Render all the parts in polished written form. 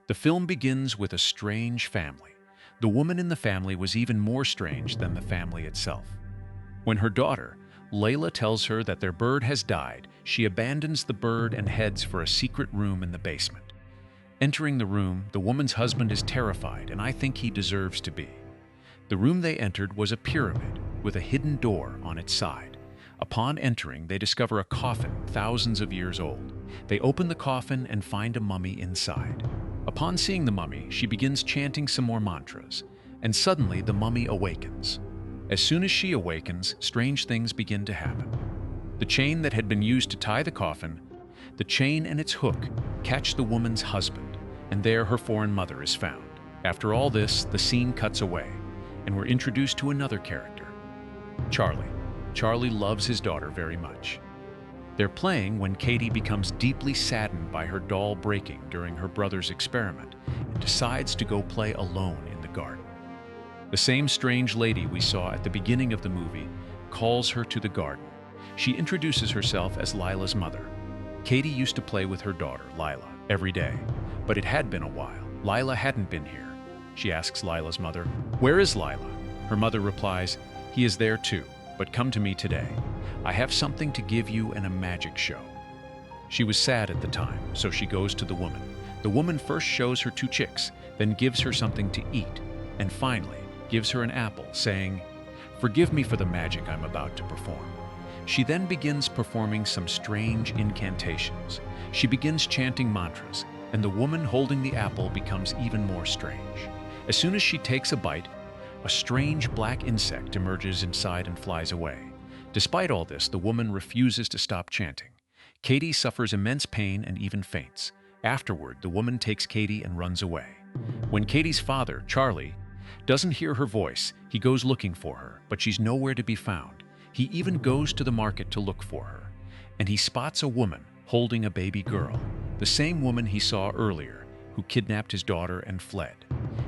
The film begins with a strange family. The woman in the family was even more strange than the family itself. When her daughter, Layla, tells her that their bird has died, she abandons the bird and heads for a secret room in the basement. Entering the room, the woman's husband is terrified, and I think he deserves to be. The room they entered was a pyramid with a hidden door on its side. Upon entering, they discover a coffin thousands of years old. They open the coffin and find a mummy inside. Upon seeing the mummy, she begins chanting some more mantras, and suddenly the mummy awakens. As soon as she awakens, strange things begin to happen. The chain that had been used to tie the coffin, the chain and its hook, catch the woman's husband, and there her foreign mother is found. After all this, the scene cuts away, and we're introduced to another character, Charlie. Charlie loves his daughter very much. They're playing when Katie becomes deeply saddened by her doll breaking during her brother's experiment and decides to go play alone in the garden. The same strange lady we saw at the beginning of the movie calls her to the garden. She introduces herself as Lila's mother. Katie used to play with her daughter, Lila, every day, but it had been a while. Lila hadn't been here. She asks Lila's mother, "Where is Lila?" Her mother replies, "He is there too, but come to me today. I have something to give you and a magic show." She was sad at the time, so she goes to the woman. The woman first shows her 2 chicks, then gives her something to eat, and finally gives her an apple, saying, "Forgive me for the magic I'm about to perform." She then begins performing some strange incantations. She begins chanting mantras, and the woman holding the apple becomes even more strange. As soon as she takes a bite, a strange black insect emerges inside and flies away. Despite all this, the woman refuses to stop chanting. Katie suffers immense pain and even faints. Afterward, the woman takes Katie and runs away. When Katie's father, Charlie, doesn't hear her voice, he goes looking for her, but she's nowhere to be found. He even goes to the market to look for her, and he spots a woman holding a baby girl, the same woman he saw earlier, who kidnapped his daughter and fled.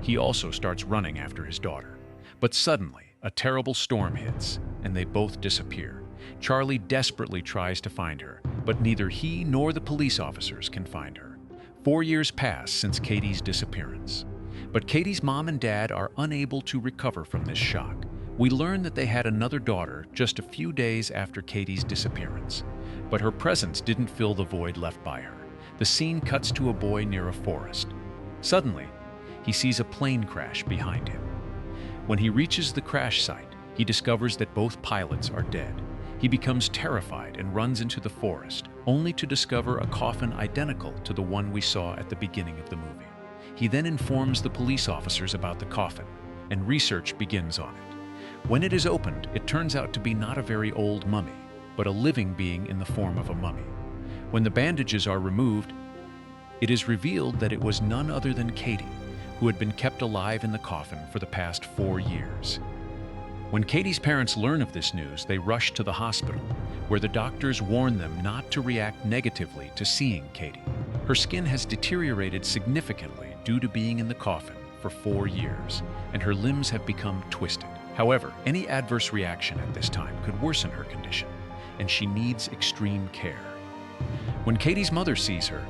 He also starts running after his daughter. But suddenly, a terrible storm hits, and they both disappear. Charlie desperately tries to find her, but neither he nor the police officers can find her. 4 years pass since Katie's disappearance. But Katie's mom and dad are unable to recover from this shock. We learn that they had another daughter just a few days after Katie's disappearance, but her presence didn't fill the void left by her. The scene cuts to a boy near a forest. Suddenly, he sees a plane crash behind him. When he reaches the crash site, he discovers that both pilots are dead. He becomes terrified and runs into the forest, only to discover a coffin identical to the one we saw at the beginning of the movie. He then informs the police officers about the coffin, and research begins on it. When it is opened, it turns out to be not a very old mummy, but a living being in the form of a mummy. When the bandages are removed, it is revealed that it was none other than Katie, who had been kept alive in the coffin for the past 4 years. When Katie's parents learn of this news, they rush to the hospital, where the doctors warn them not to react negatively to seeing Katie. Her skin has deteriorated significantly due to being in the coffin for 4 years, and her limbs have become twisted. However, any adverse reaction at this time could worsen her condition, and she needs extreme care. When Katie's mother sees her,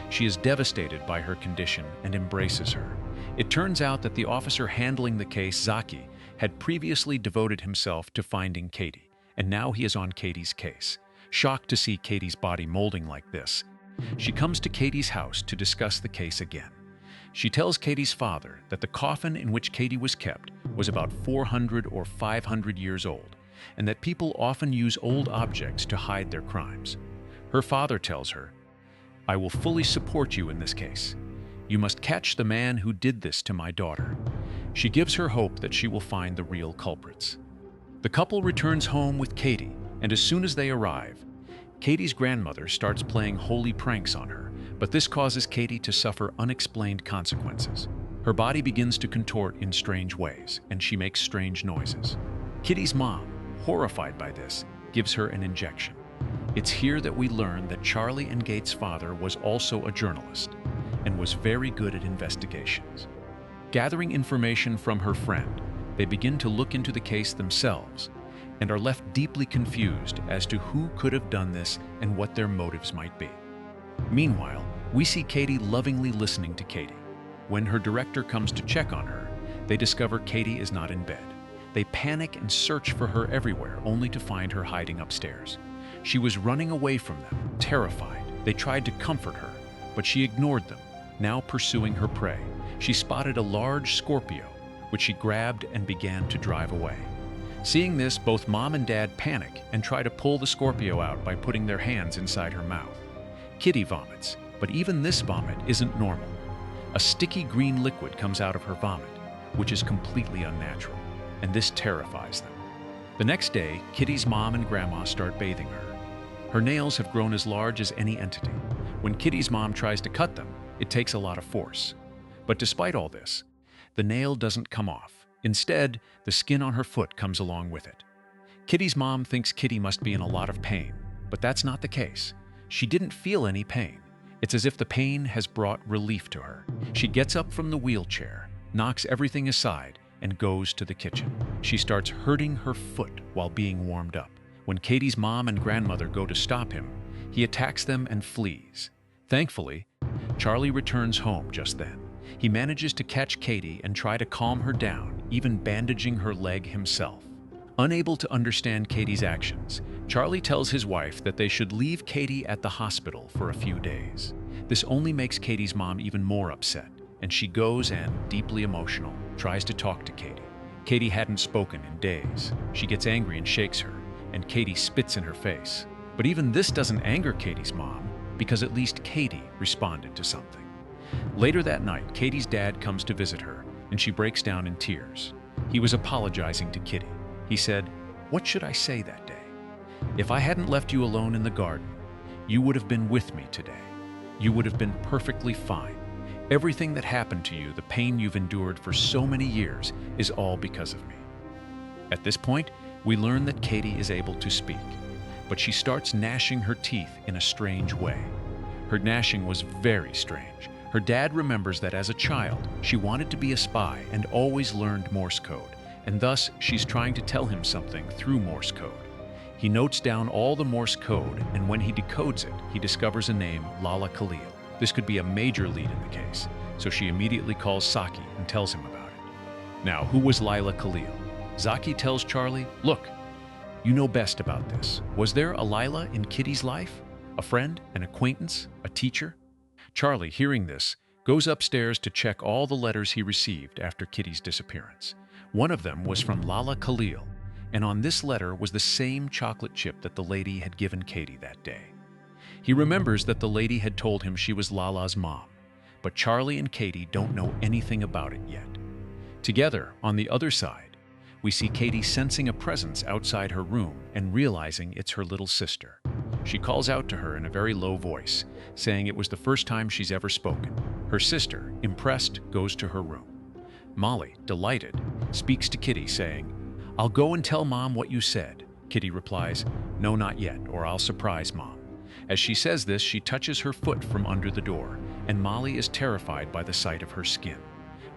she is devastated by her condition and embraces her. It turns out that the officer handling the case, Zaki, had previously devoted himself to finding Katie, and now he is on Katie's case. Shocked to see Katie's body molding like this, she comes to Katie's house to discuss the case again. She tells Katie's father that the coffin in which Katie was kept was about 400 or 500 years old, and that people often use old objects to hide their crimes. Her father tells her, "I will fully support you in this case. You must catch the man who did this to my daughter." She gives her hope that she will find the real culprits. The couple returns home with Katie, and as soon as they arrive, Katie's grandmother starts playing holy pranks on her, but this causes Katie to suffer unexplained consequences. Her body begins to contort in strange ways, and she makes strange noises. Kitty's mom, horrified by this, gives her an injection. It's here that we learn that Charlie and Gate's father was also a journalist and was very good at investigations. Gathering information from her friend, they begin to look into the case themselves and are left deeply confused as to who could have done this and what their motives might be. Meanwhile, we see Katie lovingly listening to Katie. when her director comes to check on her, they discover Katie is not in bed. They panic and search for her everywhere, only to find her hiding upstairs. She was running away from them, terrified. They tried to comfort her, but she ignored them, now pursuing her prey. She spotted a large scorpio, which she grabbed and began to drive away. Seeing this, both Mom and Dad panic and try to pull the Scorpio out by putting their hands inside her mouth. Kitty vomits, but even this vomit isn't normal. A sticky green liquid comes out of her vomit, which is completely unnatural, and this terrifies them. The next day, Kitty's mom and grandma start bathing her. Her nails have grown as large as any entity. When Kitty's mom tries to cut them, it takes a lot of force. But despite all this, the nail doesn't come off. Instead, the skin on her foot comes along with it. Kitty's mom thinks Kitty must be in a lot of pain, but that's not the case. She didn't feel any pain. It's as if the pain has brought relief to her. She gets up from the wheelchair, knocks everything aside, and goes to the kitchen. She starts hurting her foot while being warmed up. When Katie's mom and grandmother go to stop him, he attacks them and flees. Thankfully, Charlie returns home just then. He manages to catch Katie and try to calm her down, even bandaging her leg himself. Unable to understand Katie's actions, Charlie tells his wife that they should leave Katie at the hospital for a few days. This only makes Katie's mom even more upset, and she goes and, deeply emotional, tries to talk to Katie. Katie hadn't spoken in days. She gets angry and shakes her, and Katie spits in her face. But even this doesn't anger Katie's mom, because at least Katie responded to something. Later that night, Katie's dad comes to visit her, and she breaks down in tears. He was apologizing to Kitty. He said, "What should I say that day? If I hadn't left you alone in the garden, you would have been with me today. You would have been perfectly fine. Everything that happened to you, the pain you've endured for so many years, is all because of me." At this point, we learn that Katie is able to speak, but she starts gnashing her teeth in a strange way. Her gnashing was very strange. Her dad remembers that as a child, she wanted to be a spy and always learned Morse code, and thus she's trying to tell him something through Morse code. He notes down all the Morse code, and when he decodes it, he discovers a name, Lala Khalil. This could be a major lead in the case, so she immediately calls Saki and tells him about it. Now, who was Lila Khalil? Zaki tells Charlie, "Look, you know best about this. Was there a Lila in Kitty's life? A friend, an acquaintance, a teacher?" Charlie, hearing this, goes upstairs to check all the letters he received after Kitty's disappearance. One of them was from Lala Khalil, and on this letter was the same chocolate chip that the lady had given Katie that day. He remembers that the lady had told him she was Lala's mom, but Charlie and Katie don't know anything about it yet. Together, on the other side, we see Katie sensing a presence outside her room and realizing it's her little sister. She calls out to her in a very low voice, saying it was the first time she's ever spoken. Her sister, impressed, goes to her room. Molly, delighted, speaks to Kitty, saying, "I'll go and tell Mom what you said." Kitty replies, "No, not yet, or I'll surprise Mom." As she says this, she touches her foot from under the door, and Molly is terrified by the sight of her skin.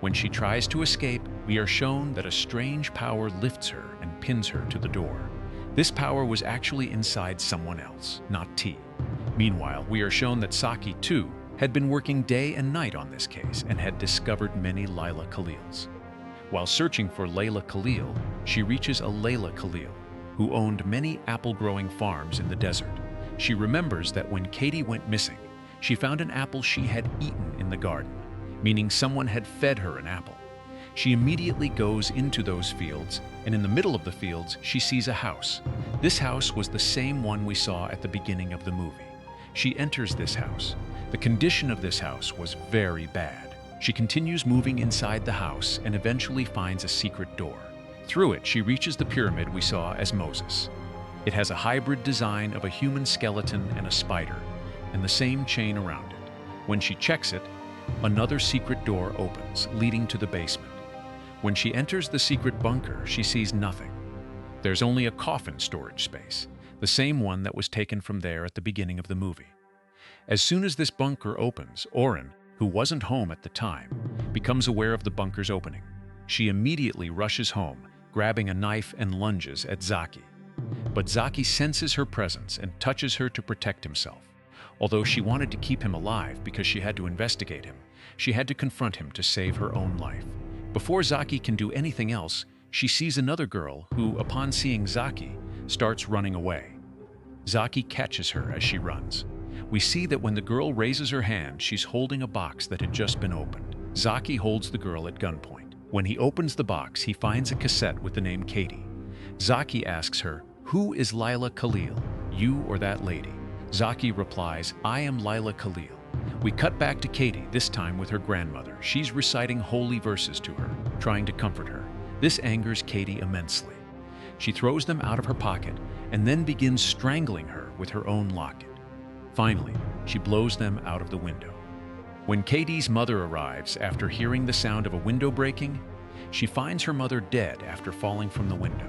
When she tries to escape, we are shown that a strange power lifts her and pins her to the door. This power was actually inside someone else, not T. Meanwhile, we are shown that Saki, too, had been working day and night on this case and had discovered many Lila Khalils. While searching for Layla Khalil, she reaches a Layla Khalil, who owned many apple-growing farms in the desert. She remembers that when Katie went missing, she found an apple she had eaten in the garden, meaning someone had fed her an apple. She immediately goes into those fields, and in the middle of the fields, she sees a house. This house was the same one we saw at the beginning of the movie. She enters this house. The condition of this house was very bad. She continues moving inside the house and eventually finds a secret door. Through it, she reaches the pyramid we saw as Moses. It has a hybrid design of a human skeleton and a spider, and the same chain around it. When she checks it, another secret door opens, leading to the basement. When she enters the secret bunker, she sees nothing. There's only a coffin storage space, the same one that was taken from there at the beginning of the movie. As soon as this bunker opens, Oren, who wasn't home at the time, becomes aware of the bunker's opening. She immediately rushes home, grabbing a knife and lunges at Zaki. But Zaki senses her presence and touches her to protect himself. Although she wanted to keep him alive because she had to investigate him, She had to confront him to save her own life. Before Zaki can do anything else, she sees another girl who, upon seeing Zaki, starts running away. Zaki catches her as she runs. We see that when the girl raises her hand, she's holding a box that had just been opened. Zaki holds the girl at gunpoint. When he opens the box, he finds a cassette with the name Katie. Zaki asks her, "Who is Lila Khalil, you or that lady?" Zaki replies, "I am Lila Khalil." We cut back to Katie, this time with her grandmother. She's reciting holy verses to her, trying to comfort her. This angers Katie immensely. She throws them out of her pocket and then begins strangling her with her own locket. Finally, she blows them out of the window. When Katie's mother arrives after hearing the sound of a window breaking, she finds her mother dead after falling from the window.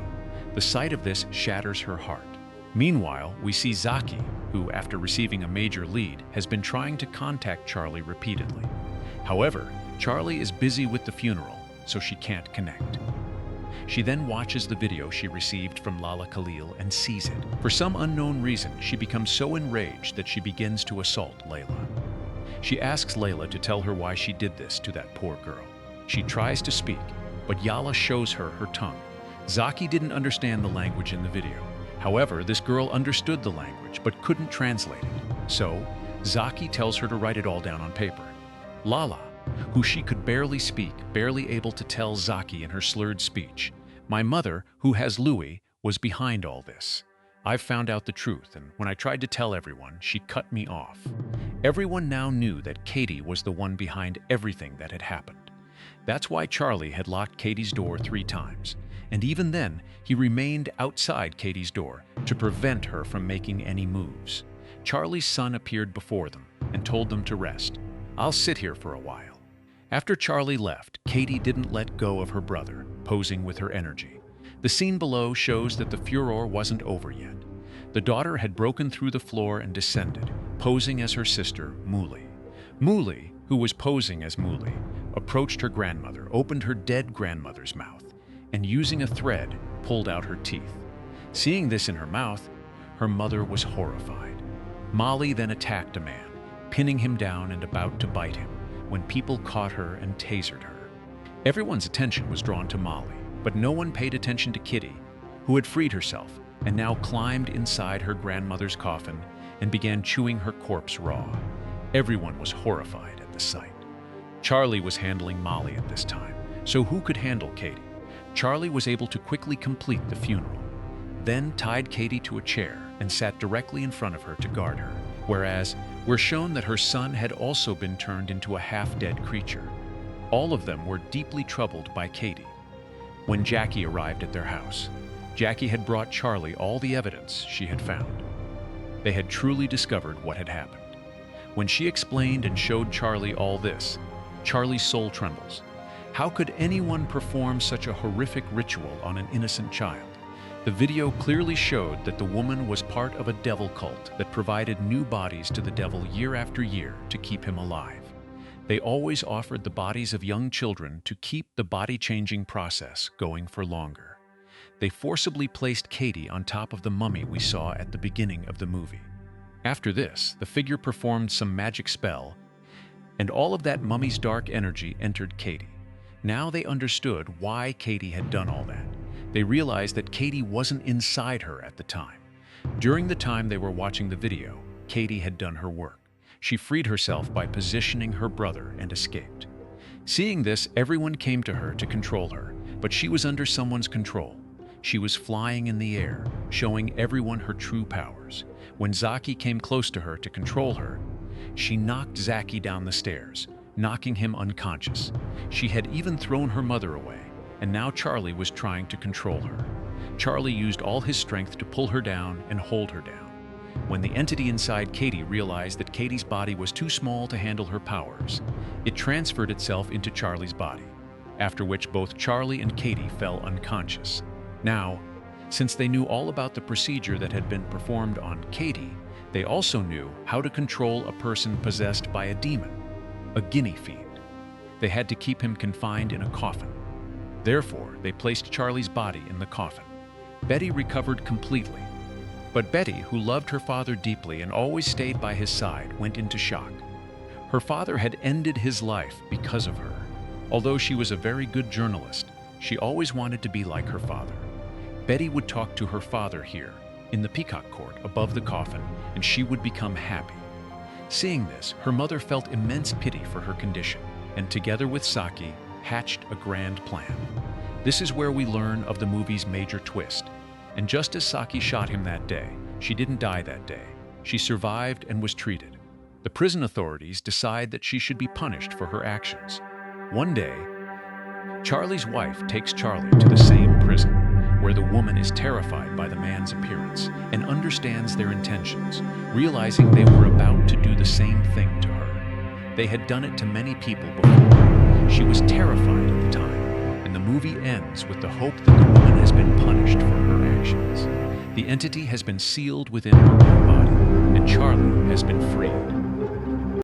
The sight of this shatters her heart. Meanwhile, we see Zaki, who, after receiving a major lead, has been trying to contact Charlie repeatedly. However, Charlie is busy with the funeral, so she can't connect. She then watches the video she received from Lila Khalil and sees it. For some unknown reason, she becomes so enraged that she begins to assault Layla. She asks Layla to tell her why she did this to that poor girl. She tries to speak, but Yala shows her her tongue. Zaki didn't understand the language in the video. However, this girl understood the language but couldn't translate it. So, Zaki tells her to write it all down on paper. Lala, who she could barely speak, barely able to tell Zaki in her slurred speech, "My mother, who has Louis, was behind all this. I've found out the truth, and when I tried to tell everyone, she cut me off." Everyone now knew that Katie was the one behind everything that had happened. That's why Charlie had locked Katie's door 3 times, and even then, he remained outside Katie's door to prevent her from making any moves. Charlie's son appeared before them and told them to rest. "I'll sit here for a while." After Charlie left, Katie didn't let go of her brother, posing with her energy. The scene below shows that the furor wasn't over yet. The daughter had broken through the floor and descended, posing as her sister, Muli. Muli, who was posing as Muli, approached her grandmother, opened her dead grandmother's mouth, and using a thread, pulled out her teeth. Seeing this in her mouth, her mother was horrified. Molly then attacked a man, pinning him down and about to bite him, when people caught her and tasered her. Everyone's attention was drawn to Molly, but no one paid attention to Kitty, who had freed herself and now climbed inside her grandmother's coffin and began chewing her corpse raw. Everyone was horrified at the sight. Charlie was handling Molly at this time, so who could handle Katie? Charlie was able to quickly complete the funeral, then tied Katie to a chair and sat directly in front of her to guard her, whereas we're shown that her son had also been turned into a half-dead creature. All of them were deeply troubled by Katie. When Jackie arrived at their house, Jackie had brought Charlie all the evidence she had found. They had truly discovered what had happened. When she explained and showed Charlie all this, Charlie's soul trembles. How could anyone perform such a horrific ritual on an innocent child? The video clearly showed that the woman was part of a devil cult that provided new bodies to the devil year after year to keep him alive. They always offered the bodies of young children to keep the body-changing process going for longer. They forcibly placed Katie on top of the mummy we saw at the beginning of the movie. After this, the figure performed some magic spell, and all of that mummy's dark energy entered Katie. Now they understood why Katie had done all that. They realized that Katie wasn't inside her at the time. During the time they were watching the video, Katie had done her work. She freed herself by positioning her brother and escaped. Seeing this, everyone came to her to control her, but she was under someone's control. She was flying in the air, showing everyone her true powers. When Zaki came close to her to control her, she knocked Zaki down the stairs, knocking him unconscious. She had even thrown her mother away, and now Charlie was trying to control her. Charlie used all his strength to pull her down and hold her down. When the entity inside Katie realized that Katie's body was too small to handle her powers, it transferred itself into Charlie's body, after which both Charlie and Katie fell unconscious. Now, since they knew all about the procedure that had been performed on Katie, they also knew how to control a person possessed by a demon, a guinea fiend. They had to keep him confined in a coffin. Therefore, they placed Charlie's body in the coffin. Betty recovered completely, but Betty, who loved her father deeply and always stayed by his side, went into shock. Her father had ended his life because of her. Although she was a very good journalist, she always wanted to be like her father. Betty would talk to her father here, in the peacock court above the coffin, and she would become happy. Seeing this, her mother felt immense pity for her condition, and together with Saki, hatched a grand plan. This is where we learn of the movie's major twist. And just as Saki shot him that day, she didn't die that day. She survived and was treated. The prison authorities decide that she should be punished for her actions. One day, Charlie's wife takes Charlie to the same prison, where the woman is terrified by the man's appearance and understands their intentions, realizing they were about to do the same thing to her. They had done it to many people before. She was terrified at the time, and the movie ends with the hope that the woman has been punished for her actions. The entity has been sealed within her own body, and Charlie has been freed.